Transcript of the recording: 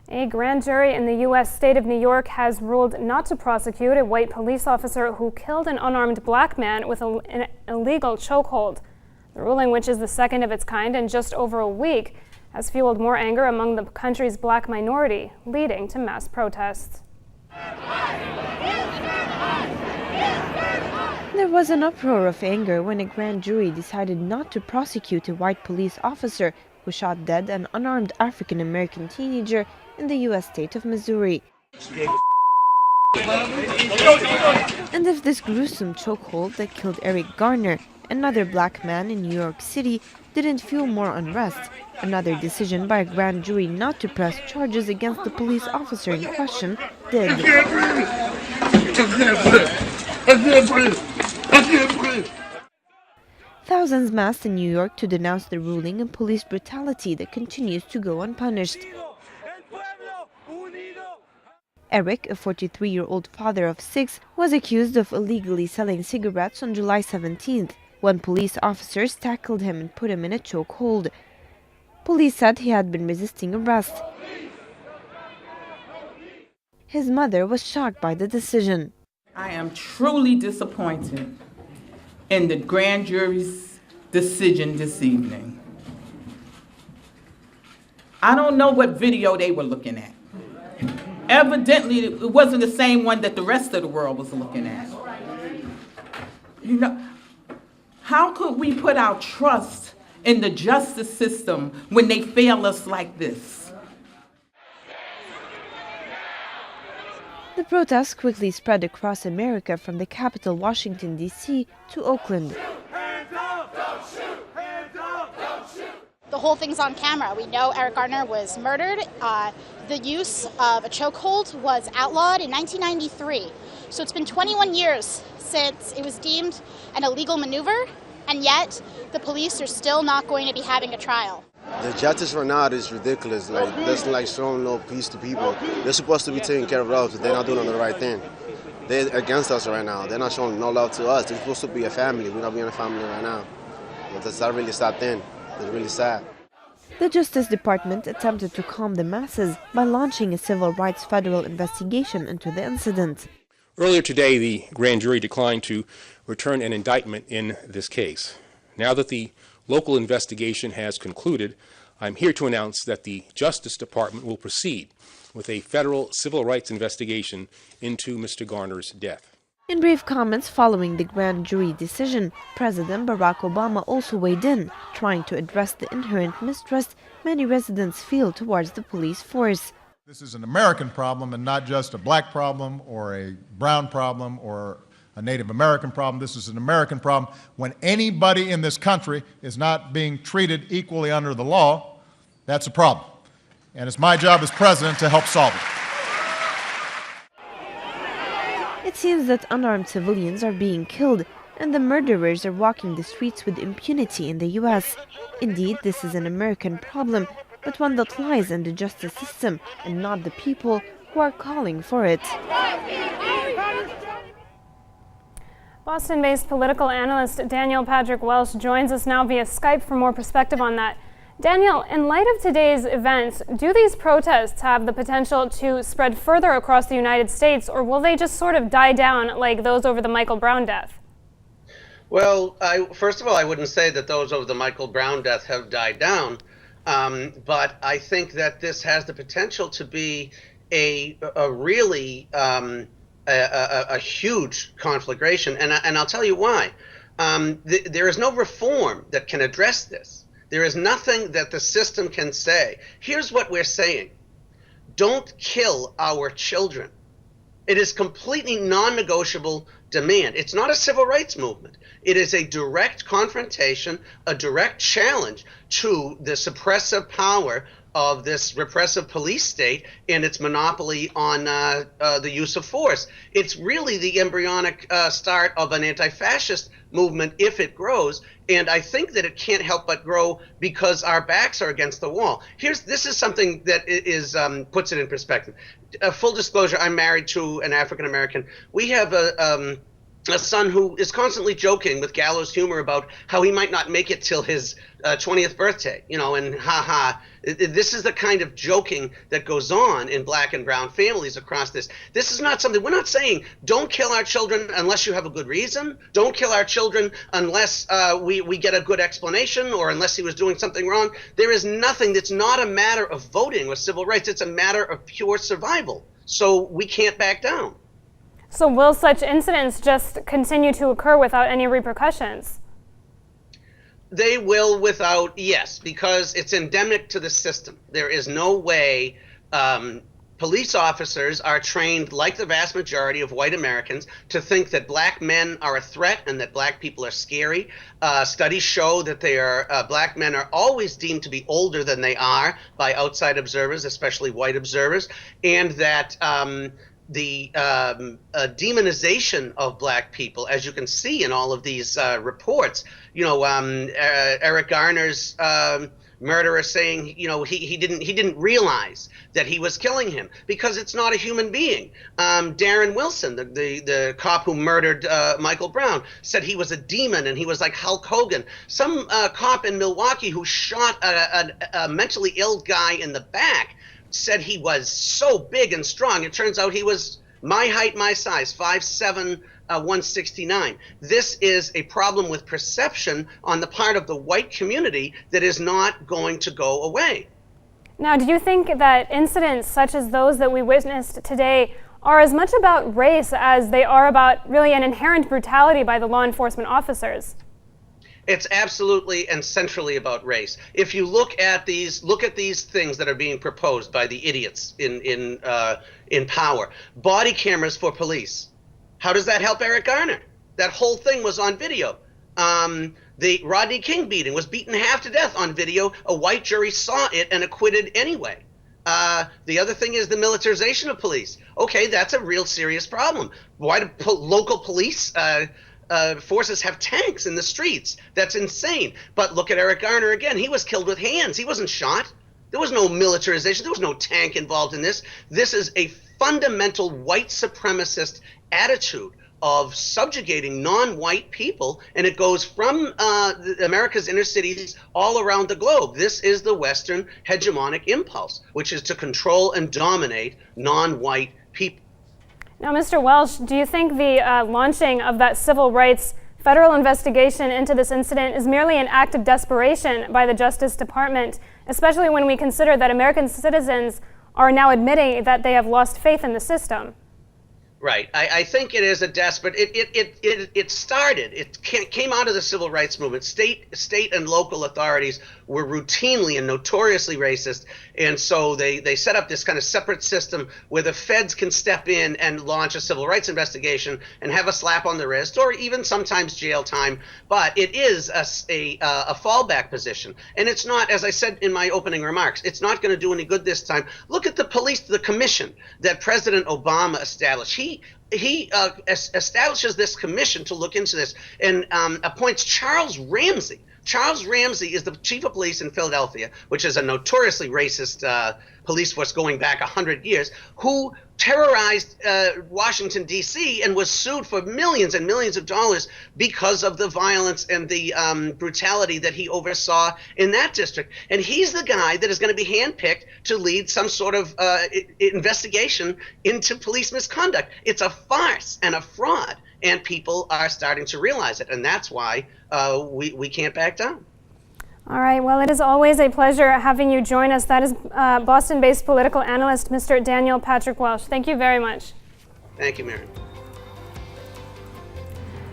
A grand jury in the U.S. state of New York has ruled not to prosecute a white police officer who killed an unarmed black man with an illegal chokehold. The ruling, which is the second of its kind in just over a week, has fueled more anger among the country's black minority, leading to mass protests. There was an uproar of anger when a grand jury decided not to prosecute a white police officer who shot dead an unarmed African-American teenager in the U.S. state of Missouri. And if this gruesome chokehold that killed Eric Garner, another black man in New York City, didn't fuel more unrest, another decision by a grand jury not to press charges against the police officer in question did. Thousands massed in New York to denounce the ruling and police brutality that continues to go unpunished. Eric, a 43-year-old father of 6, was accused of illegally selling cigarettes on July 17th, when police officers tackled him and put him in a chokehold. Police said he had been resisting arrest. His mother was shocked by the decision. I am truly disappointed in the grand jury's decision this evening. I don't know what video they were looking at. Evidently, it wasn't the same one that the rest of the world was looking at. You know, how could we put our trust in the justice system when they fail us like this? The protests quickly spread across America from the capital, Washington, D.C. to Oakland. The whole thing's on camera. We know Eric Garner was murdered. The use of a chokehold was outlawed in 1993. So it's been 21 years since it was deemed an illegal maneuver, and yet the police are still not going to be having a trial. The justice right now is ridiculous. They're showing no peace to people. They're supposed to be taking care of us, but they're not doing the right thing. They're against us right now. They're not showing no love to us. They're supposed to be a family. We're not being a family right now. But that's not really sad thing. It's really sad. The Justice Department attempted to calm the masses by launching a civil rights federal investigation into the incident. Earlier today, the grand jury declined to return an indictment in this case. Now that the local investigation has concluded, I'm here to announce that the Justice Department will proceed with a federal civil rights investigation into Mr. Garner's death. In brief comments following the grand jury decision, President Barack Obama also weighed in, trying to address the inherent mistrust many residents feel towards the police force. This is an American problem and not just a black problem or a brown problem or a Native American problem. This is an American problem. When anybody in this country is not being treated equally under the law, that's a problem. And it's my job as president to help solve it. It seems that unarmed civilians are being killed and the murderers are walking the streets with impunity in the U.S. Indeed, this is an American problem, but one that lies in the justice system and not the people who are calling for it. Boston-based political analyst Daniel Patrick Welch joins us now via Skype for more perspective on that. Daniel, in light of today's events, do these protests have the potential to spread further across the United States, or will they just sort of die down like those over the Michael Brown death? Well, first of all, I wouldn't say that those over the Michael Brown death have died down, but I think that this has the potential to be a really huge conflagration, and I'll tell you why. There is no reform that can address this. There is nothing that the system can say. Here's what we're saying. Don't kill our children. It is completely non-negotiable demand. It's not a civil rights movement. It is a direct confrontation, a direct challenge to the suppressive power of this repressive police state and its monopoly on the use of force. It's really the embryonic start of an anti-fascist movement if it grows, and I think that it can't help but grow because our backs are against the wall. This is something that is puts it in perspective. Full disclosure, I'm married to an African American. We have a son who is constantly joking with gallows humor about how he might not make it till his 20th birthday, and this is the kind of joking that goes on in black and brown families across this. This is not something, we're not saying don't kill our children unless you have a good reason. Don't kill our children unless we get a good explanation or unless he was doing something wrong. There is nothing that's not a matter of voting or civil rights. It's a matter of pure survival. So we can't back down. So will such incidents just continue to occur without any repercussions? They will yes, because it's endemic to the system. There is no way police officers are trained, like the vast majority of white Americans, to think that black men are a threat and that black people are scary. Studies show that black men are always deemed to be older than they are by outside observers, especially white observers, and that the demonization of black people, as you can see in all of these reports, Eric Garner's murderer saying, he didn't realize that he was killing him because it's not a human being. Darren Wilson, the cop who murdered Michael Brown, said he was a demon and he was like Hulk Hogan. Some cop in Milwaukee who shot a mentally ill guy in the back said he was so big and strong. It turns out he was my height, my size, 5'7", 169. This is a problem with perception on the part of the white community that is not going to go away. Now, do you think that incidents such as those that we witnessed today are as much about race as they are about really an inherent brutality by the law enforcement officers? It's absolutely and centrally about race. If you look at these things that are being proposed by the idiots in power, body cameras for police. How does that help Eric Garner? That whole thing was on video. The Rodney King beating was beaten half to death on video. A white jury saw it and acquitted anyway. The other thing is the militarization of police. Okay, that's a real serious problem. Why do local police forces have tanks in the streets? That's insane. But look at Eric Garner again. He was killed with hands. He wasn't shot. There was no militarization. There was no tank involved in this. This is a fundamental white supremacist attitude of subjugating non-white people, and it goes from America's inner cities all around the globe. This is the Western hegemonic impulse, which is to control and dominate non-white people. Now, Mr. Welch, do you think the launching of that civil rights federal investigation into this incident is merely an act of desperation by the Justice Department, especially when we consider that American citizens are now admitting that they have lost faith in the system? Right. I think it is a desperate. It started. It came out of the civil rights movement. State and local authorities were routinely and notoriously racist, and so they set up this kind of separate system where the feds can step in and launch a civil rights investigation and have a slap on the wrist, or even sometimes jail time. But it is a fallback position, and it's not, as I said in my opening remarks, it's not going to do any good this time. Look at the commission that President Obama established. He establishes this commission to look into this and appoints Charles Ramsey. Charles Ramsey is the chief of police in Philadelphia, which is a notoriously racist police force going back 100 years, who terrorized Washington, D.C. and was sued for millions and millions of dollars because of the violence and the brutality that he oversaw in that district. And he's the guy that is going to be handpicked to lead some sort of investigation into police misconduct. It's a farce and a fraud, and people are starting to realize it, and that's why we can't back down. All right, well, it is always a pleasure having you join us. That is Boston-based political analyst, Mr. Daniel Patrick Welch. Thank you very much. Thank you, Mary.